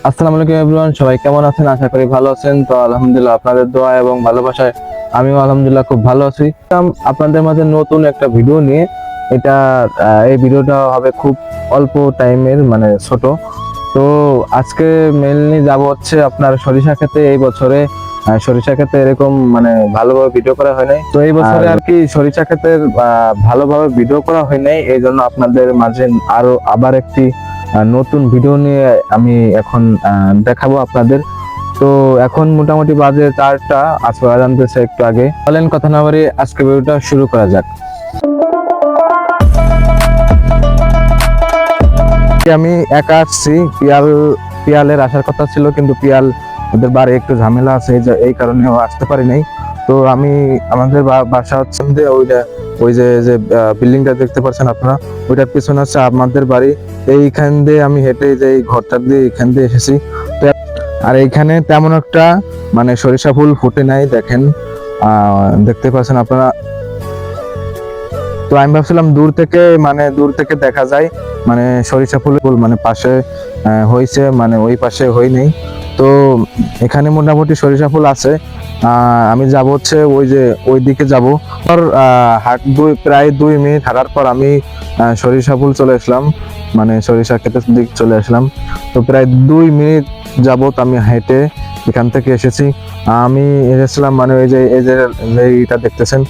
আসসালামু আলাইকুম এভরিওয়ান, সবাই কেমন আছেন? আশা করি ভালো আছেন। তো আলহামদুলিল্লাহ আপনাদের দোয়া এবং ভালোবাসায় আমিও আলহামদুলিল্লাহ খুব ভালো আছি। আপনাদের মাঝে নতুন একটা ভিডিও নিয়ে এটা এই ভিডিওটা হবে খুব অল্প টাইমের, মানে ছোট। তো আজকে মেইনলি যাব হচ্ছে আপনার সরিষা ক্ষেতে। এই বছরে সরিষা ক্ষেতে এরকম মানে ভালোভাবে ভিডিও করা হয় নাই। তো এই বছরে আর কি সরিষা ক্ষেতের ভালোভাবে ভিডিও করা হয় নাই, এই জন্য আপনাদের মাঝে আবার একটি নতুন ভিডিও নিয়ে আমি এখন দেখাবো আপনাদের। তো এখন মোটামুটি বাজে 4টা, আজকে জানতেছে একটু আগে। বলেন কথা না বাড়িয়ে আজকে ভিডিওটা শুরু করা যাক। আমি একা আসছি, পিয়ালের আসার কথা ছিল, কিন্তু পিয়াল ওদের বাড়ি একটু ঝামেলা আছে, এই কারণে আসতে পারি নাই। তো আমাদের বাসা হচ্ছে ওই যে বিল্ডিংটা দেখতে পাচ্ছেন আপনারা, ওইটার পিছনে হচ্ছে আমাদের বাড়ি। এইখান দিয়ে আমি হেঁটে যে ঘরটা দিয়ে এখান দিয়ে এসেছি। আর এইখানে তেমন একটা মানে সরিষা ফুল ফুটে নাই, দেখেন দেখতে পাচ্ছেন আপনারা। তো আমি ভাবছিলাম দূর থেকে দেখা যায় মানে সরিষা ফুল মানে পাশে হয়েছে, মানে ওই পাশে হয় নেই। তো এখানে মোটামুটি সরিষা ফুল আছে। আমি যাব হচ্ছে ওই দিকে যাব। প্রায় 2 মিনিট হাঁটার পর আমি সরিষা ফুল চলে আসলাম, মানে সরিষা ক্ষেতের দিক চলে আসলাম। তো প্রায় 2 মিনিট যাবত আমি হেঁটে এখান থেকে এসেছি। আমি এসেছিলাম মানে এই যে এইটা দেখতেছেন,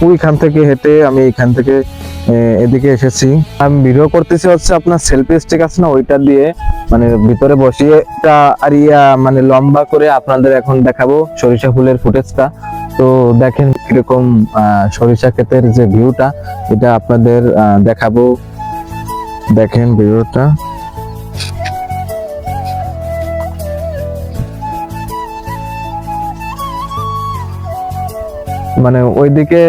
ওইখান থেকে হেঁটে আমি এখান থেকে এদিকে এসেছি। আমি ভিডিও করতেছি হচ্ছে আপনার সেলফি স্টিক আছে না, ওইটা দিয়ে মানে ভিতরে বসিয়ে মানে লম্বা করে আপনাদের এখন দেখাবো সরিষা ফুলের ফুটেজটা। তো দেখেন কিরকম সরিষা ক্ষেতের যে ভিউটা, এটা আপনাদের দেখাবো। দেখেন ভিডিওটা। মানে ওইদিকে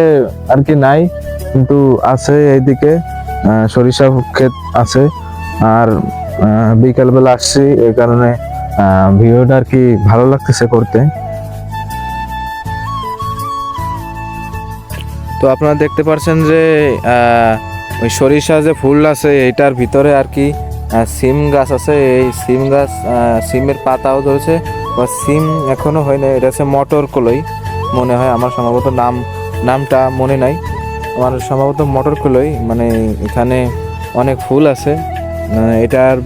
আর কি নাই, কিন্তু আছে এইদিকে সরিষা ক্ষেত আছে। আর বিকালবেলা আসছি, এই কারণে ভিডিওটা আর কি ভালো লাগতেছে করতে। তো আপনারা দেখতে পাচ্ছেন যে ওই সরিষা যে ফুল আছে এটার ভিতরে আর কি সিম গাছ আছে। এই সিম গাছ, সিমের পাতাও ধরেছে, বা সিম এখনো হয় না, এটা হচ্ছে মটর কলই মনে হয়, আমার সম্ভবত নামটা মনে নাই, আমার সম্ভবত মটর কলই। মানে এখানে অনেক ফুল আছে। এটার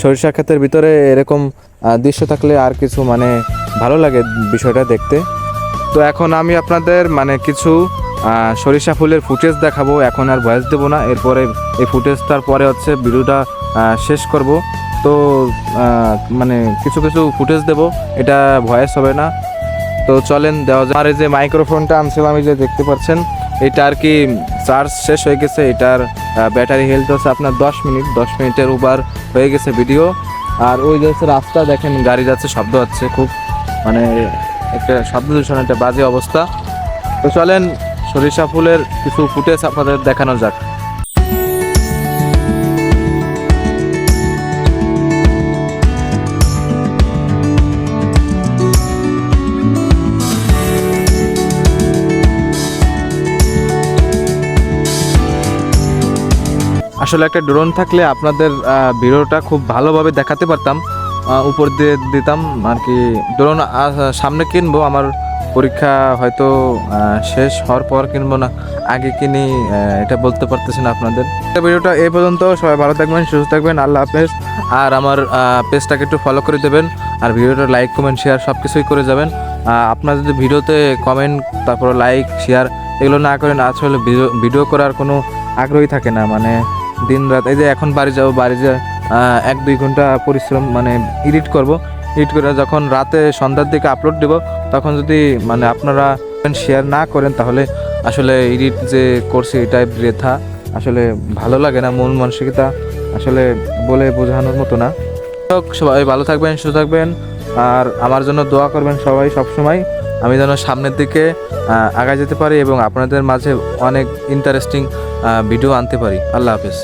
সরিষা ক্ষেতের ভিতরে এরকম দৃশ্য থাকলে আর কিছু মানে ভালো লাগে বিষয়টা দেখতে। তো এখন আমি আপনাদের মানে কিছু সরিষা ফুলের ফুটেজ দেখাবো, এখন আর ভয়েস দেবো না। এরপরে এই ফুটেজটার পরে হচ্ছে ভিডিওটা শেষ করব। তো মানে কিছু ফুটেজ দেব, এটা ভয়েস হবে না। তো চলেন দেওয়া যায়। আর এই যে মাইক্রোফোনটা আনছিলাম, আমি যে দেখতে পাচ্ছেন, এটা আর কি চার্জ শেষ হয়ে গেছে। এটার ব্যাটারি হেলথ হচ্ছে আপনার 10 মিনিটের উপর হয়ে গেছে ভিডিও। আর ওই যে রাস্তা দেখেন, গাড়ি যাচ্ছে, শব্দ হচ্ছে খুব, মানে একটা শব্দ দূষণ, একটা বাজে অবস্থা। তো চলেন সরিষা ফুলের কিছু ফুটেজ আপনাদের দেখানো যাক। আসলে একটা ড্রোন থাকলে আপনাদের ভিডিওটা খুব ভালোভাবে দেখাতে পারতাম, উপর দিয়ে দিতাম আর কি। ড্রোন সামনে কিনবো, আমার পরীক্ষা হয়তো শেষ হওয়ার পর কিনবো না আগে কিনি, এটা বলতে পারতেছি না আপনাদের। ভিডিওটা এই পর্যন্ত, সবাই ভালো থাকবেন, সুস্থ থাকবেন, আল্লাহ হাফেজ। আর আমার পেজটাকে একটু ফলো করে দেবেন, আর ভিডিওটা লাইক কমেন্ট শেয়ার সব কিছুই করে যাবেন। আপনার যদি ভিডিওতে কমেন্ট, তারপর লাইক শেয়ার এগুলো না করেন, আসলে ভিডিও করার কোনো আগ্রহী থাকে না। মানে দিন রাত, এই যে এখন বাড়ি যাবো, বাড়ি যা 1-2 ঘন্টা পরিশ্রম মানে এডিট করে যখন রাতে সন্ধ্যার দিকে আপলোড দেব, তখন যদি মানে আপনারা শেয়ার না করেন, তাহলে আসলে এডিট যে করছি এটাই বৃথা, আসলে ভালো লাগে না, মন মানসিকতা আসলে বলে বোঝানোর মতো না। সবাই ভালো থাকবেন, সুস্থ থাকবেন, আর আমার জন্য দোয়া করবেন সবাই সব সময়, আমি যেন সামনের দিকে আগায় যেতে পারি এবং আপনাদের মাঝে অনেক ইন্টারেস্টিং ভিডিও আনতে পারি। আল্লাহ হাফেজ।